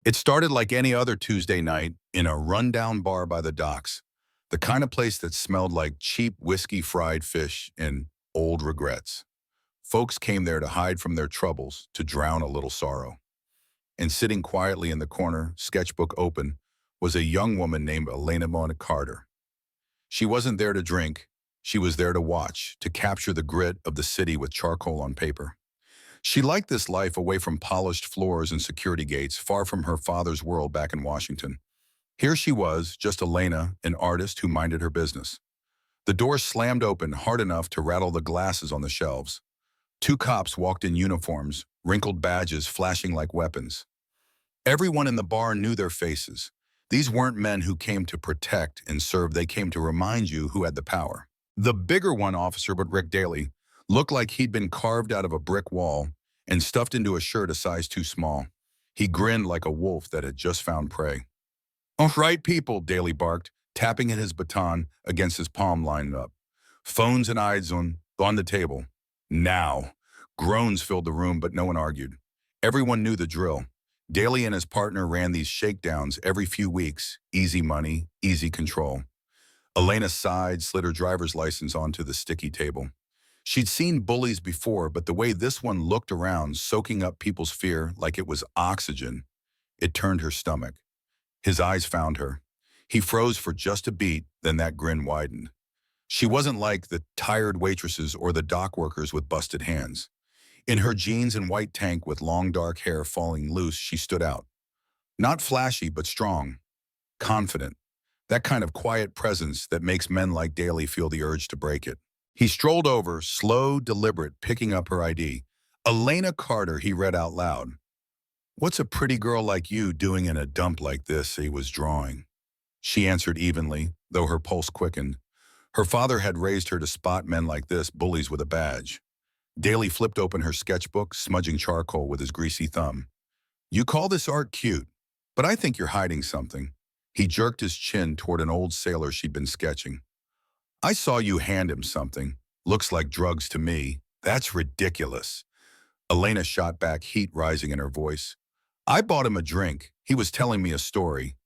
It started like any other Tuesday night in a rundown bar by the docks, the kind of place that smelled like cheap whiskey fried fish and old regrets. Folks came there to hide from their troubles, to drown a little sorrow. And sitting quietly in the corner, sketchbook open, was a young woman named Elena Mona Carter. She wasn't there to drink. She was there to watch, to capture the grit of the city with charcoal on paper. She liked this life away from polished floors and security gates, far from her father's world back in Washington. Here she was, just Elena, an artist who minded her business. The door slammed open hard enough to rattle the glasses on the shelves. Two cops walked in uniforms, wrinkled badges flashing like weapons. Everyone in the bar knew their faces. These weren't men who came to protect and serve, they came to remind you who had the power. The bigger one, officer, but Rick Daly, looked like he'd been carved out of a brick wall and stuffed into a shirt a size too small. He grinned like a wolf that had just found prey. "All right, people," Daly barked, tapping at his baton against his palm lined up. Phones and eyes on the table. Now. Groans filled the room, but no one argued. Everyone knew the drill. Daly and his partner ran these shakedowns every few weeks. Easy money, easy control. Elena sighed, slid her driver's license onto the sticky table. She'd seen bullies before, but the way this one looked around, soaking up people's fear like it was oxygen, it turned her stomach. His eyes found her. He froze for just a beat, then that grin widened. She wasn't like the tired waitresses or the dock workers with busted hands. In her jeans and white tank with long dark hair falling loose, she stood out. Not flashy, but strong, confident. That kind of quiet presence that makes men like Daly feel the urge to break it. He strolled over, slow, deliberate, picking up her ID. "Elena Carter," he read out loud. "What's a pretty girl like you doing in a dump like this?" he was drawing. She answered evenly, though her pulse quickened. Her father had raised her to spot men like this, bullies with a badge. Daly flipped open her sketchbook, smudging charcoal with his greasy thumb. "You call this art cute, but I think you're hiding something." He jerked his chin toward an old sailor she'd been sketching. "I saw you hand him something. Looks like drugs to me. That's ridiculous." Elena shot back, heat rising in her voice. "I bought him a drink. He was telling me a story."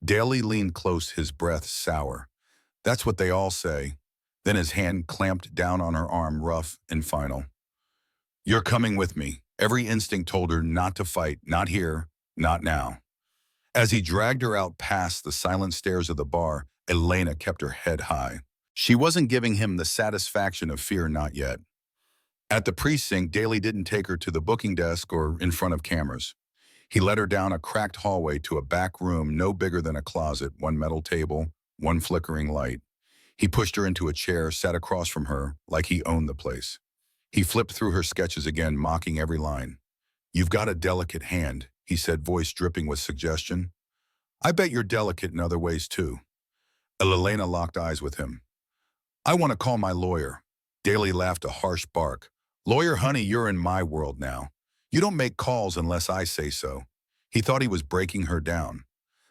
Daly leaned close, his breath sour. "That's what they all say." Then his hand clamped down on her arm, rough and final. "You're coming with me." Every instinct told her not to fight, not here, not now. As he dragged her out past the silent stairs of the bar, Elena kept her head high. She wasn't giving him the satisfaction of fear, not yet. At the precinct, Daly didn't take her to the booking desk or in front of cameras. He led her down a cracked hallway to a back room no bigger than a closet, one metal table, one flickering light. He pushed her into a chair, sat across from her, like he owned the place. He flipped through her sketches again, mocking every line. "You've got a delicate hand," he said, voice dripping with suggestion. "I bet you're delicate in other ways, too." Elena locked eyes with him. "I want to call my lawyer." Daly laughed a harsh bark. "Lawyer, honey, you're in my world now. You don't make calls unless I say so." He thought he was breaking her down.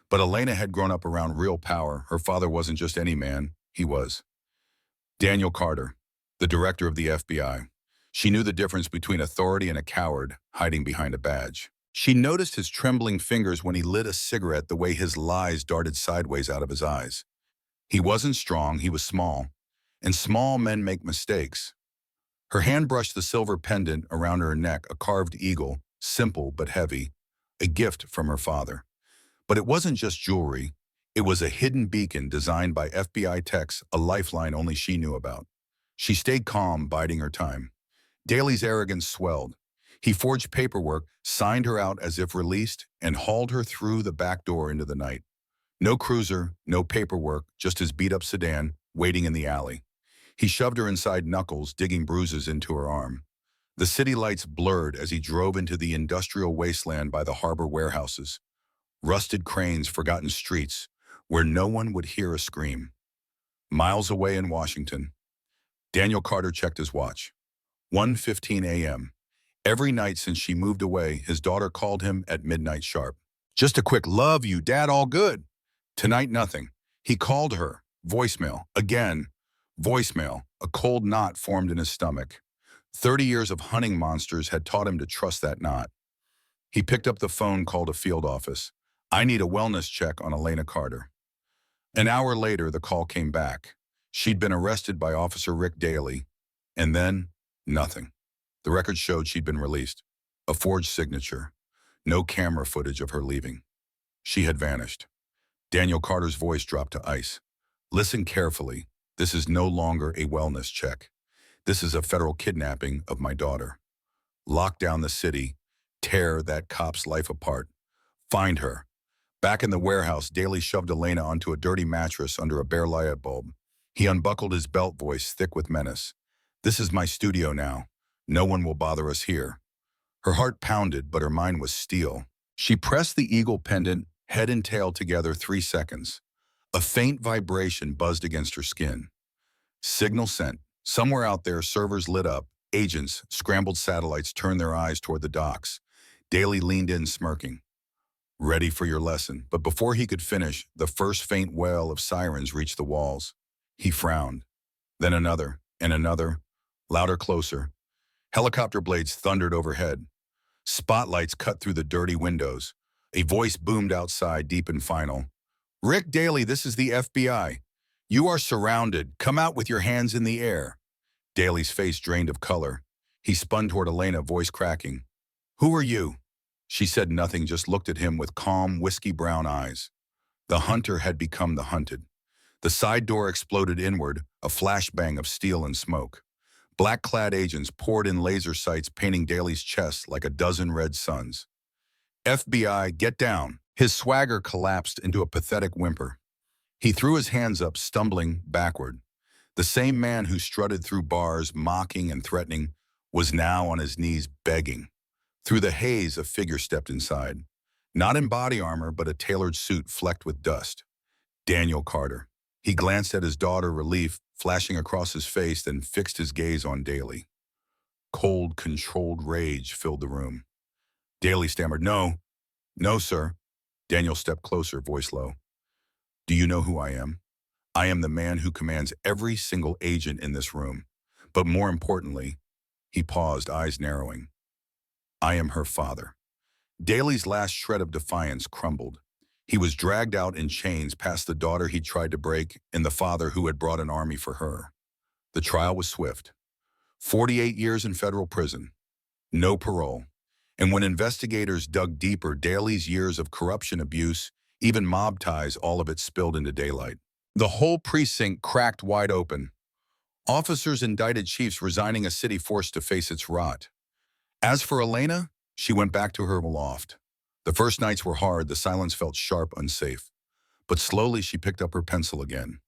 But Elena had grown up around real power. Her father wasn't just any man. He was Daniel Carter, the director of the FBI. She knew the difference between authority and a coward hiding behind a badge. She noticed his trembling fingers when he lit a cigarette, the way his lies darted sideways out of his eyes. He wasn't strong, he was small. And small men make mistakes. Her hand brushed the silver pendant around her neck, a carved eagle, simple but heavy, a gift from her father. But it wasn't just jewelry. It was a hidden beacon designed by FBI techs, a lifeline only she knew about. She stayed calm, biding her time. Daly's arrogance swelled. He forged paperwork, signed her out as if released, and hauled her through the back door into the night. No cruiser, no paperwork, just his beat-up sedan waiting in the alley. He shoved her inside, knuckles digging bruises into her arm. The city lights blurred as he drove into the industrial wasteland by the harbor warehouses. Rusted cranes, forgotten streets, where no one would hear a scream. Miles away in Washington, Daniel Carter checked his watch. 1:15 a.m. Every night since she moved away, his daughter called him at midnight sharp. "Just a quick love you, Dad, all good." Tonight, nothing. He called her. Voicemail. Again. Voicemail. A cold knot formed in his stomach. 30 years of hunting monsters had taught him to trust that knot. He picked up the phone, called a field office. I need a wellness check on Elena Carter. An hour later, the call came back. She'd been arrested by Officer Rick Daly, and then nothing. The record showed she'd been released. A forged signature. No camera footage of her leaving. She had vanished. Daniel Carter's voice dropped to ice. Listen carefully. This is no longer a wellness check. This is a federal kidnapping of my daughter. Lock down the city. Tear that cop's life apart. Find her. Back in the warehouse, Daly shoved Elena onto a dirty mattress under a bare light bulb. He unbuckled his belt, voice thick with menace. This is my studio now. No one will bother us here. Her heart pounded, but her mind was steel. She pressed the eagle pendant, head and tail together 3 seconds. A faint vibration buzzed against her skin. Signal sent. Somewhere out there, servers lit up. Agents, scrambled satellites turned their eyes toward the docks. Daly leaned in, smirking. Ready for your lesson. But before he could finish, the first faint wail of sirens reached the walls. He frowned. Then another, and another. Louder, closer. Helicopter blades thundered overhead. Spotlights cut through the dirty windows. A voice boomed outside, deep and final. Rick Daly, this is the FBI. You are surrounded. Come out with your hands in the air. Daly's face drained of color. He spun toward Elena, voice cracking. Who are you? She said nothing, just looked at him with calm, whiskey-brown eyes. The hunter had become the hunted. The side door exploded inward, a flashbang of steel and smoke. Black-clad agents poured in laser sights, painting Daly's chest like a dozen red suns. FBI, get down. His swagger collapsed into a pathetic whimper. He threw his hands up, stumbling backward. The same man who strutted through bars, mocking and threatening, was now on his knees, begging. Through the haze, a figure stepped inside. Not in body armor, but a tailored suit flecked with dust. Daniel Carter. He glanced at his daughter, relief flashing across his face, then fixed his gaze on Daly. Cold, controlled rage filled the room. Daly stammered, No, sir. Daniel stepped closer, voice low. Do you know who I am? I am the man who commands every single agent in this room. But more importantly, he paused, eyes narrowing. I am her father. Daly's last shred of defiance crumbled. He was dragged out in chains past the daughter he'd tried to break and the father who had brought an army for her. The trial was swift. 48 years in federal prison. No parole. And when investigators dug deeper, Daly's years of corruption, abuse, even mob ties, all of it spilled into daylight. The whole precinct cracked wide open. Officers indicted chiefs, resigning a city forced to face its rot. As for Elena, she went back to her loft. The first nights were hard, the silence felt sharp, unsafe. But slowly she picked up her pencil again.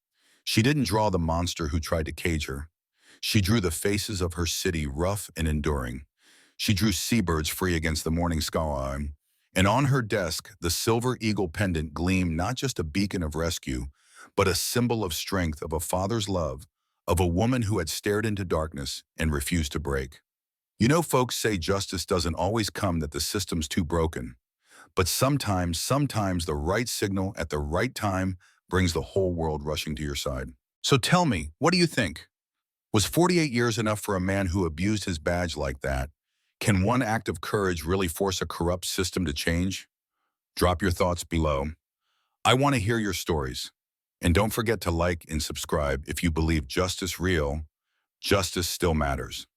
She didn't draw the monster who tried to cage her. She drew the faces of her city, rough and enduring. She drew seabirds free against the morning sky, and on her desk, the silver eagle pendant gleamed, not just a beacon of rescue, but a symbol of strength, of a father's love, of a woman who had stared into darkness and refused to break. You know, folks say justice doesn't always come, that the system's too broken. But sometimes the right signal at the right time brings the whole world rushing to your side. So tell me, what do you think? Was 48 years enough for a man who abused his badge like that? Can one act of courage really force a corrupt system to change? Drop your thoughts below. I want to hear your stories. And don't forget to like and subscribe if you believe justice real, justice still matters.